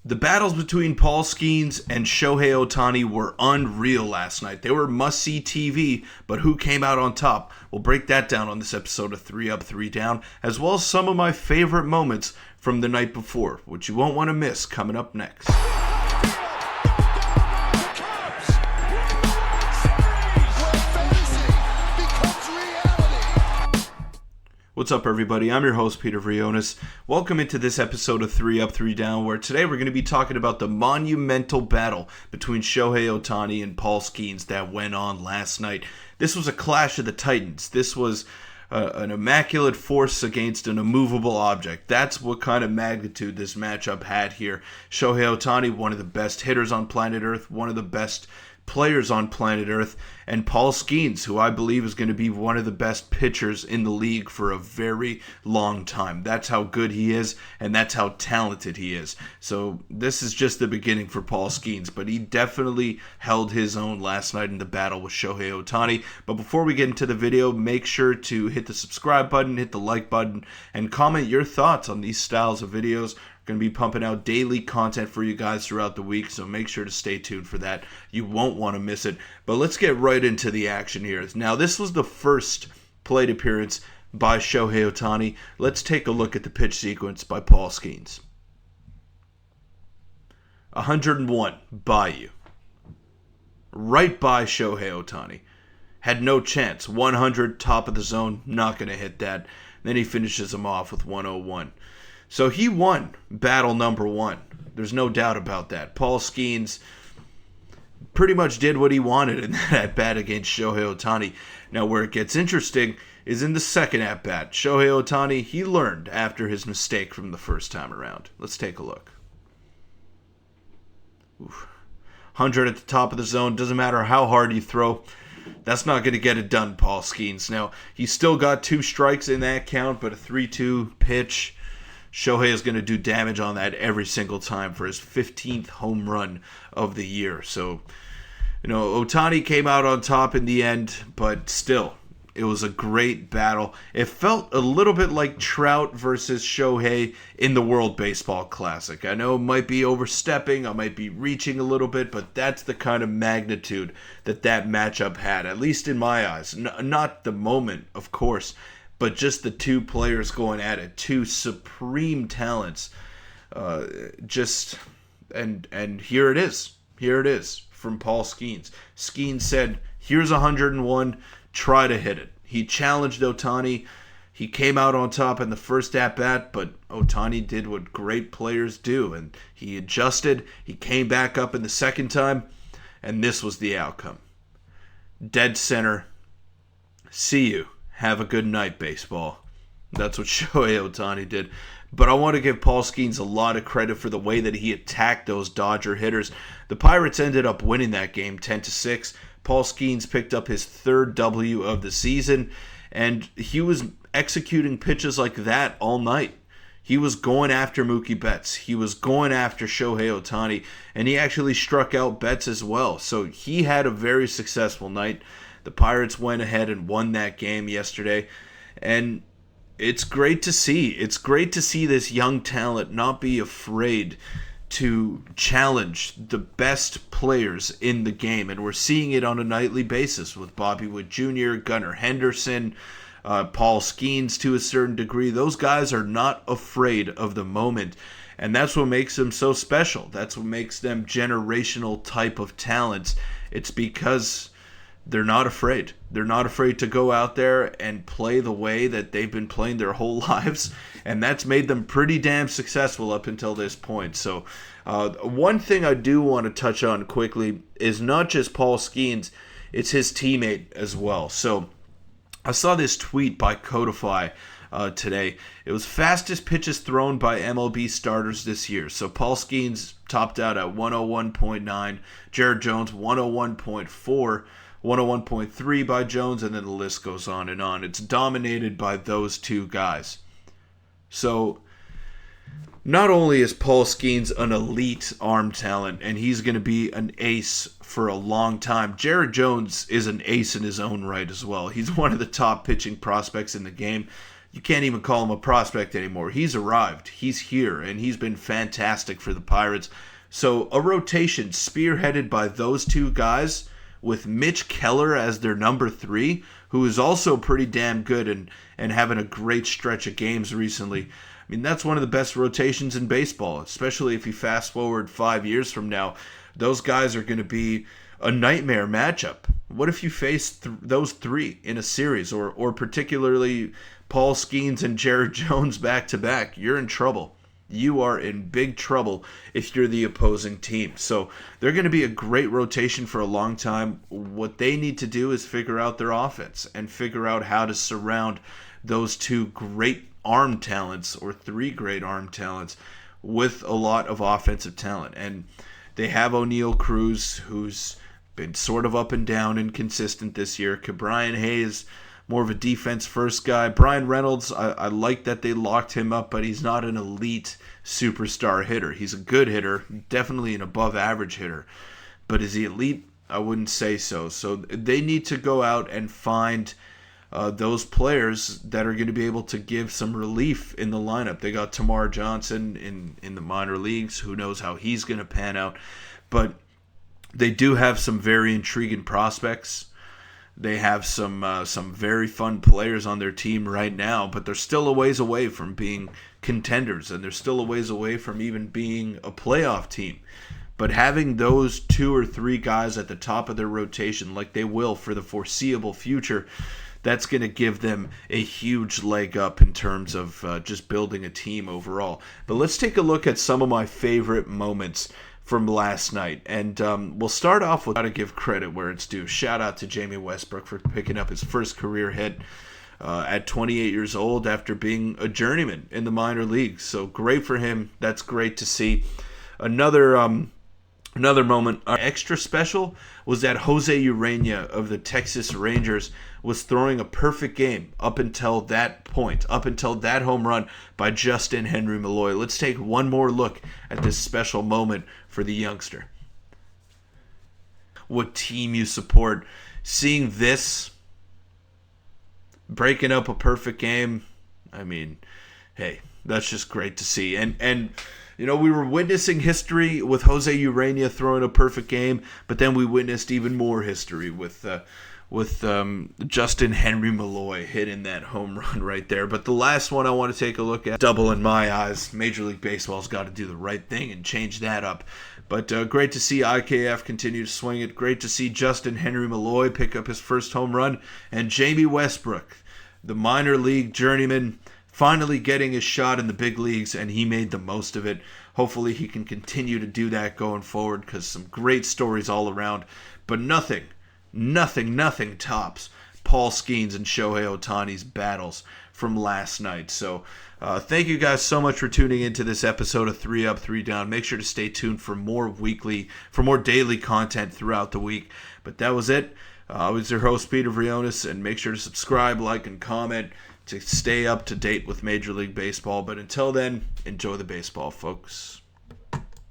The battles between Paul Skenes and Shohei Ohtani were unreal last night. They were must-see TV, but who came out on top? We'll break that down on this episode of 3 Up, 3 Down, as well as some of my favorite moments from the night before, which you won't want to miss coming up next. What's up, everybody? I'm your host, Peter Vryonis. Welcome into this episode of 3 Up, 3 Down, where today we're going to be talking about the monumental battle between Shohei Ohtani and Paul Skenes that went on last night. This was a clash of the titans. This was an immaculate force against an immovable object. That's what kind of magnitude this matchup had here. Shohei Ohtani, one of the best hitters on planet Earth, one of the best players on planet Earth, and Paul Skenes, who I believe is going to be one of the best pitchers in the league for a very long time. That's how good he is, and that's how talented he is. So this is just the beginning for Paul Skenes, but he definitely held his own last night in the battle with Shohei Ohtani. But before we get into the video, make sure to hit the subscribe button, hit the like button, and comment your thoughts on these styles of videos. Going to be pumping out daily content for you guys throughout the week, so make sure to stay tuned for that. You won't want to miss it. But let's get right into the action here. Now, this was the first plate appearance by Shohei Ohtani. Let's take a look at the pitch sequence by Paul Skenes. 101 by you. Right by Shohei Ohtani. Had no chance. 100, top of the zone, not going to hit that. Then he finishes him off with 101. So he won battle number one. There's no doubt about that. Paul Skenes pretty much did what he wanted in that at-bat against Shohei Ohtani. Now, where it gets interesting is in the second at-bat. Shohei Ohtani, he learned after his mistake from the first time around. Let's take a look. 100 at the top of the zone. Doesn't matter how hard you throw. That's not going to get it done, Paul Skenes. Now, he still got 2 strikes in that count, but a 3-2 pitch. Shohei is going to do damage on that every single time for his 15th home run of the year. So, Ohtani came out on top in the end, but still, it was a great battle. It felt a little bit like Trout versus Shohei in the World Baseball Classic. I know it might be overstepping, I might be reaching a little bit, but that's the kind of magnitude that matchup had, at least in my eyes. Not the moment, of course, but just the two players going at it, two supreme talents. And here it is. Here it is from Paul Skenes. Skenes said, here's 101, try to hit it. He challenged Ohtani. He came out on top in the first at-bat, but Ohtani did what great players do, and he adjusted. He came back up in the second time, and this was the outcome. Dead center. See you. Have a good night, baseball. That's what Shohei Ohtani did. But I want to give Paul Skenes a lot of credit for the way that he attacked those Dodger hitters. The Pirates ended up winning that game 10-6. Paul Skenes picked up his 3rd W of the season, and he was executing pitches like that all night. He was going after Mookie Betts. He was going after Shohei Ohtani, and he actually struck out Betts as well. So he had a very successful night. The Pirates went ahead and won that game yesterday, and it's great to see. It's great to see this young talent not be afraid to challenge the best players in the game, and we're seeing it on a nightly basis with Bobby Witt Jr., Gunnar Henderson, Paul Skenes to a certain degree. Those guys are not afraid of the moment, and that's what makes them so special. That's what makes them generational type of talents. It's because they're not afraid. They're not afraid to go out there and play the way that they've been playing their whole lives, and that's made them pretty damn successful up until this point. So one thing I do want to touch on quickly is not just Paul Skenes, it's his teammate as well. So I saw this tweet by Codify today. It was fastest pitches thrown by MLB starters this year. So Paul Skenes topped out at 101.9, Jared Jones 101.4, 101.3 by Jones, and then the list goes on and on. It's dominated by those two guys. So not only is Paul Skenes an elite arm talent, and he's going to be an ace for a long time, Jared Jones is an ace in his own right as well. He's one of the top pitching prospects in the game. you can't even call him a prospect anymore. He's arrived. He's here, and he's been fantastic for the Pirates. So a rotation spearheaded by those two guys with Mitch Keller as their number 3, who is also pretty damn good and having a great stretch of games recently. I mean, that's one of the best rotations in baseball, especially if you fast forward 5 years from now. Those guys are going to be a nightmare matchup. What if you face those 3 in a series, or particularly Paul Skenes and Jared Jones back-to-back? You're in trouble. You are in big trouble if you're the opposing team. So they're going to be a great rotation for a long time. What they need to do is figure out their offense and figure out how to surround those 2 great arm talents, or 3 great arm talents, with a lot of offensive talent. And they have O'Neal Cruz, who's been sort of up and down, inconsistent this year. Brian Hayes, more of a defense-first guy. Brian Reynolds, I like that they locked him up, but he's not an elite superstar hitter. He's a good hitter, definitely an above-average hitter. But is he elite? I wouldn't say so. So they need to go out and find those players that are going to be able to give some relief in the lineup. They got Tamar Johnson in the minor leagues. Who knows how he's going to pan out. But they do have some very intriguing prospects. They have some very fun players on their team right now, but they're still a ways away from being contenders, and they're still a ways away from even being a playoff team. But having those 2 or 3 guys at the top of their rotation, like they will for the foreseeable future, that's going to give them a huge leg up in terms of just building a team overall. But let's take a look at some of my favorite moments from last night. And we'll start off with, got to give credit where it's due. Shout out to Jamie Westbrook for picking up his first career hit at 28 years old after being a journeyman in the minor leagues. So great for him. That's great to see. Another moment, extra special, was that Jose Urena of the Texas Rangers was throwing a perfect game up until that point, up until that home run by Justyn-Henry Malloy. Let's take one more look at this special moment for the youngster. What team you support. Seeing this, breaking up a perfect game, I mean, hey, that's just great to see. And you know, we were witnessing history with Jose Urena throwing a perfect game, but then we witnessed even more history with Justyn-Henry Malloy hitting that home run right there. But the last one I want to take a look at, double in my eyes. Major League Baseball's got to do the right thing and change that up. But great to see IKF continue to swing it. Great to see Justyn-Henry Malloy pick up his first home run. And Jamie Westbrook, the minor league journeyman, finally getting his shot in the big leagues, and he made the most of it. Hopefully he can continue to do that going forward, because some great stories all around. But nothing tops Paul Skenes and Shohei Ohtani's battles from last night. So thank you guys so much for tuning into this episode of 3 Up, 3 Down. Make sure to stay tuned for more daily content throughout the week. But that was it. I was your host, Peter Vryonis, and make sure to subscribe, like, and comment to stay up to date with Major League Baseball. But until then, enjoy the baseball, folks.